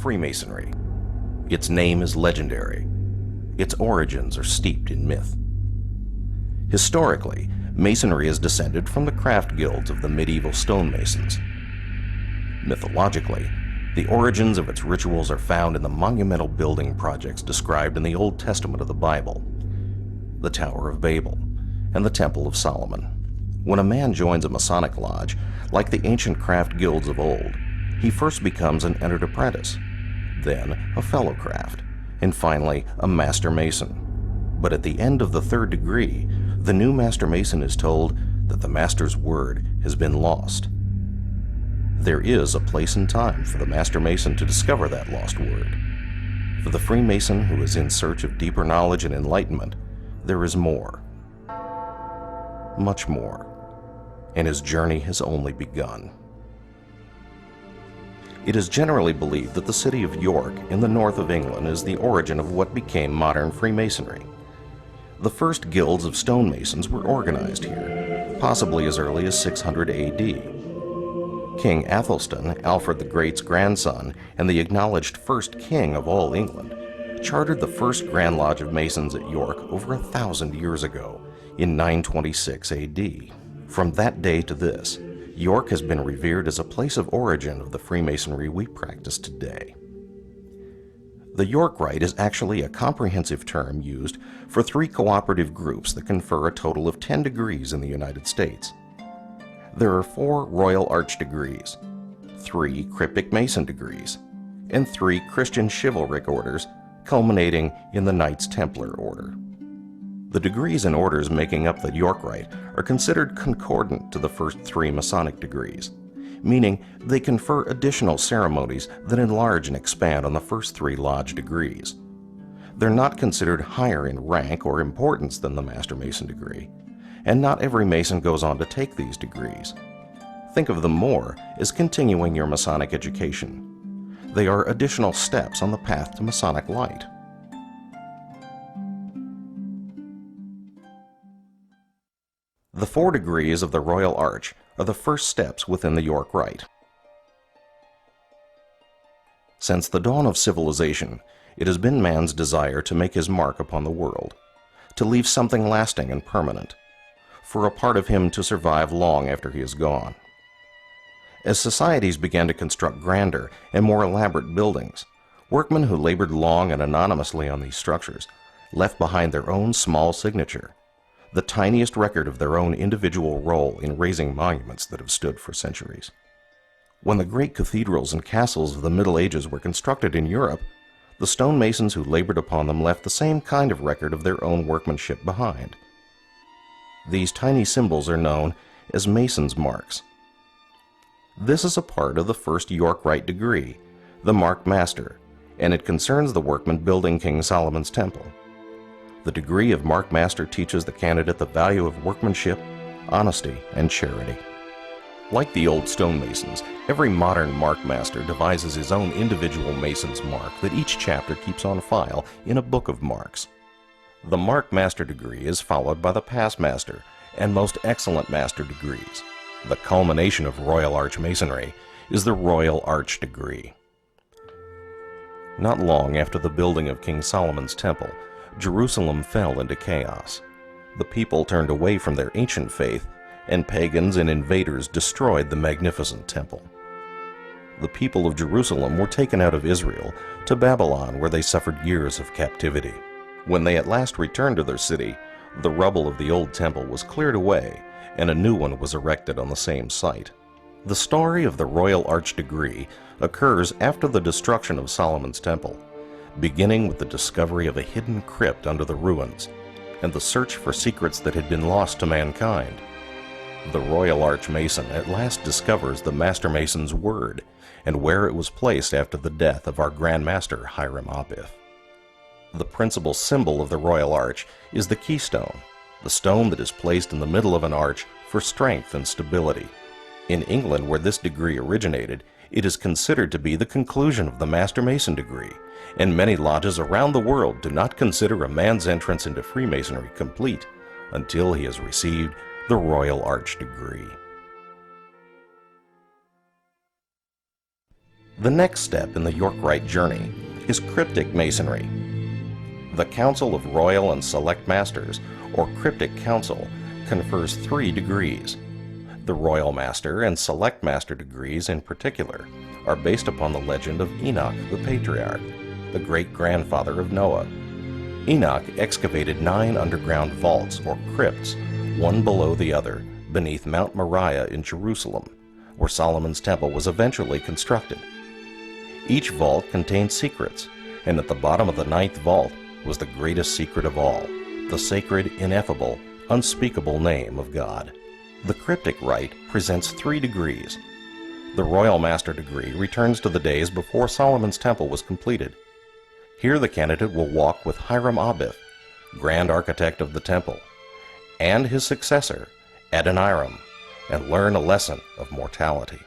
Freemasonry. Its name is legendary. Its origins are steeped in myth. Historically, Masonry is descended from the craft guilds of the medieval stonemasons. Mythologically, the origins of its rituals are found in the monumental building projects described in the Old Testament of the Bible, the Tower of Babel, and the Temple of Solomon. When a man joins a Masonic lodge, like the ancient craft guilds of old, he first becomes an entered apprentice, then a fellow craft, and finally a master mason. But at the end of the third degree, the new master mason is told that the master's word has been lost. There is a place and time for the master mason to discover that lost word. For the Freemason who is in search of deeper knowledge and enlightenment, there is more, much more, and his journey has only begun. It is generally believed that the city of York in the north of England is the origin of what became modern Freemasonry. The first guilds of stonemasons were organized here, possibly as early as 600 AD. King Athelstan, Alfred the Great's grandson and the acknowledged first king of all England, chartered the first Grand Lodge of Masons at York over 1,000 years ago, in 926 AD. From that day to this, York has been revered as a place of origin of the Freemasonry we practice today. The York Rite is actually a comprehensive term used for 3 cooperative groups that confer a total of 10 degrees in the United States. There are 4 Royal Arch degrees, 3 Cryptic Mason degrees, and 3 Christian Chivalric orders, culminating in the Knights Templar Order. The degrees and orders making up the York Rite are considered concordant to the first 3 Masonic degrees, meaning they confer additional ceremonies that enlarge and expand on the first 3 Lodge degrees. They're not considered higher in rank or importance than the Master Mason degree, and not every Mason goes on to take these degrees. Think of them more as continuing your Masonic education. They are additional steps on the path to Masonic light. The 4 degrees of the Royal Arch are the first steps within the York Rite. Since the dawn of civilization, it has been man's desire to make his mark upon the world, to leave something lasting and permanent, for a part of him to survive long after he is gone. As societies began to construct grander and more elaborate buildings, workmen who labored long and anonymously on these structures left behind their own small signature, the tiniest record of their own individual role in raising monuments that have stood for centuries. When the great cathedrals and castles of the Middle Ages were constructed in Europe, the stonemasons who labored upon them left the same kind of record of their own workmanship behind. These tiny symbols are known as Mason's marks. This is a part of the first York Rite degree, the Mark Master, and it concerns the workmen building King Solomon's temple. The degree of Mark Master teaches the candidate the value of workmanship, honesty, and charity. Like the old stonemasons, every modern Mark Master devises his own individual Mason's mark that each chapter keeps on file in a book of marks. The Mark Master degree is followed by the Pass Master and Most Excellent Master degrees. The culmination of Royal Arch Masonry is the Royal Arch degree. Not long after the building of King Solomon's temple, Jerusalem fell into chaos. The people turned away from their ancient faith, and pagans and invaders destroyed the magnificent temple. The people of Jerusalem were taken out of Israel to Babylon, where they suffered years of captivity. When they at last returned to their city, the rubble of the old temple was cleared away, and a new one was erected on the same site. The story of the Royal Arch degree occurs after the destruction of Solomon's temple, beginning with the discovery of a hidden crypt under the ruins, and the search for secrets that had been lost to mankind. The Royal Arch Mason at last discovers the Master Mason's word, and where it was placed after the death of our Grand Master Hiram Abiff. The principal symbol of the Royal Arch is the keystone, the stone that is placed in the middle of an arch for strength and stability. In England, where this degree originated, it is considered to be the conclusion of the Master Mason degree, and many lodges around the world do not consider a man's entrance into Freemasonry complete until he has received the Royal Arch degree. The next step in the York-Rite journey is cryptic Masonry. The Council of Royal and Select Masters, or Cryptic Council, confers 3 degrees. The Royal Master and Select Master degrees in particular are based upon the legend of Enoch the Patriarch, the great-grandfather of Noah. Enoch excavated 9 underground vaults or crypts, one below the other, beneath Mount Moriah in Jerusalem, where Solomon's temple was eventually constructed. Each vault contained secrets, and at the bottom of the 9th vault was the greatest secret of all, the sacred, ineffable, unspeakable name of God. The cryptic rite presents 3 degrees. The Royal Master degree returns to the days before Solomon's temple was completed. Here the candidate will walk with Hiram Abiff, grand architect of the temple, and his successor, Adoniram, and learn a lesson of mortality.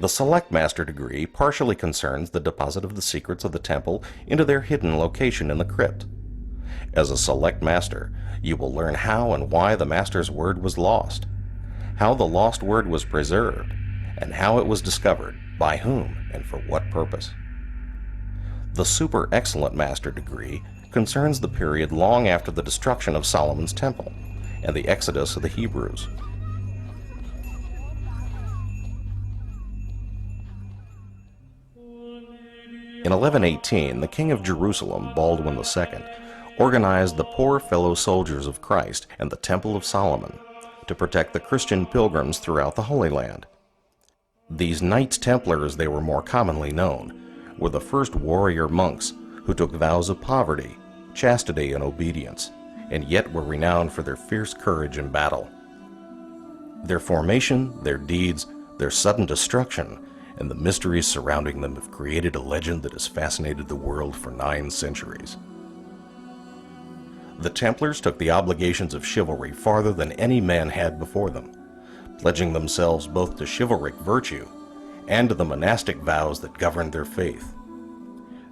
The Select Master degree partially concerns the deposit of the secrets of the temple into their hidden location in the crypt. As a Select Master, you will learn how and why the Master's word was lost, how the lost word was preserved, and how it was discovered, by whom, and for what purpose. The Super Excellent Master degree concerns the period long after the destruction of Solomon's temple and the exodus of the Hebrews. In 1118, the King of Jerusalem, Baldwin II, organized the Poor Fellow Soldiers of Christ and the Temple of Solomon to protect the Christian pilgrims throughout the Holy Land. These Knights Templar, as they were more commonly known, were the first warrior monks who took vows of poverty, chastity, and obedience, and yet were renowned for their fierce courage in battle. Their formation, their deeds, their sudden destruction, and the mysteries surrounding them have created a legend that has fascinated the world for 9 centuries. The Templars took the obligations of chivalry farther than any man had before them, pledging themselves both to chivalric virtue and to the monastic vows that governed their faith.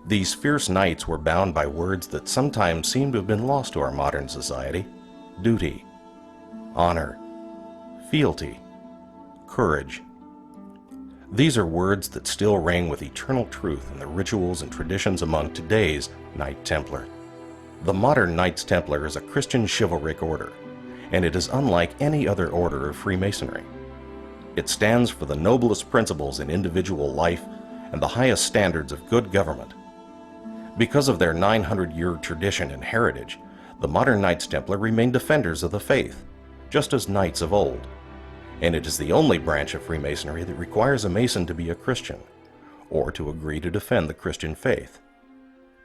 These fierce knights were bound by words that sometimes seem to have been lost to our modern society: duty, honor, fealty, courage. These are words that still ring with eternal truth in the rituals and traditions among today's Knight Templar. The modern Knights Templar is a Christian chivalric order, and it is unlike any other order of Freemasonry. It stands for the noblest principles in individual life and the highest standards of good government. Because of their 900-year tradition and heritage, the modern Knights Templar remain defenders of the faith, just as knights of old. And it is the only branch of Freemasonry that requires a Mason to be a Christian, or to agree to defend the Christian faith.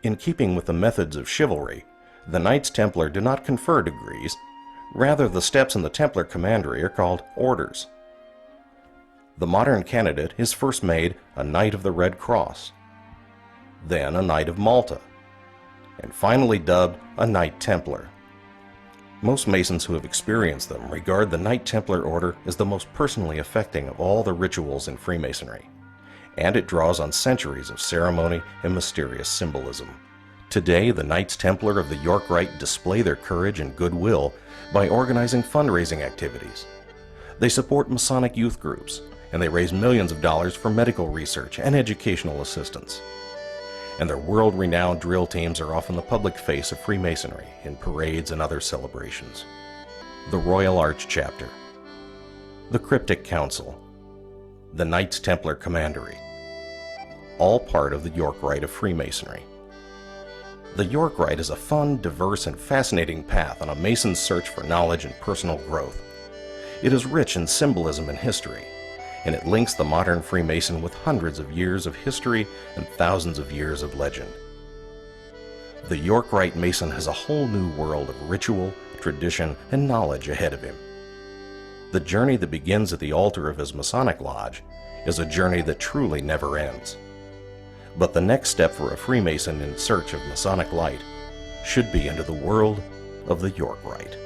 In keeping with the methods of chivalry, the Knights Templar do not confer degrees. Rather, the steps in the Templar commandery are called orders. The modern candidate is first made a Knight of the Red Cross, then a Knight of Malta, and finally dubbed a Knight Templar. Most Masons who have experienced them regard the Knight Templar order as the most personally affecting of all the rituals in Freemasonry, and it draws on centuries of ceremony and mysterious symbolism. Today, the Knights Templar of the York Rite display their courage and goodwill by organizing fundraising activities. They support Masonic youth groups, and they raise millions of dollars for medical research and educational assistance. And their world-renowned drill teams are often the public face of Freemasonry in parades and other celebrations. The Royal Arch Chapter, the Cryptic Council, the Knights Templar Commandery, all part of the York Rite of Freemasonry. The York Rite is a fun, diverse, and fascinating path on a Mason's search for knowledge and personal growth. It is rich in symbolism and history, and it links the modern Freemason with hundreds of years of history and thousands of years of legend. The York Rite Mason has a whole new world of ritual, tradition, and knowledge ahead of him. The journey that begins at the altar of his Masonic lodge is a journey that truly never ends. But the next step for a Freemason in search of Masonic light should be into the world of the York Rite.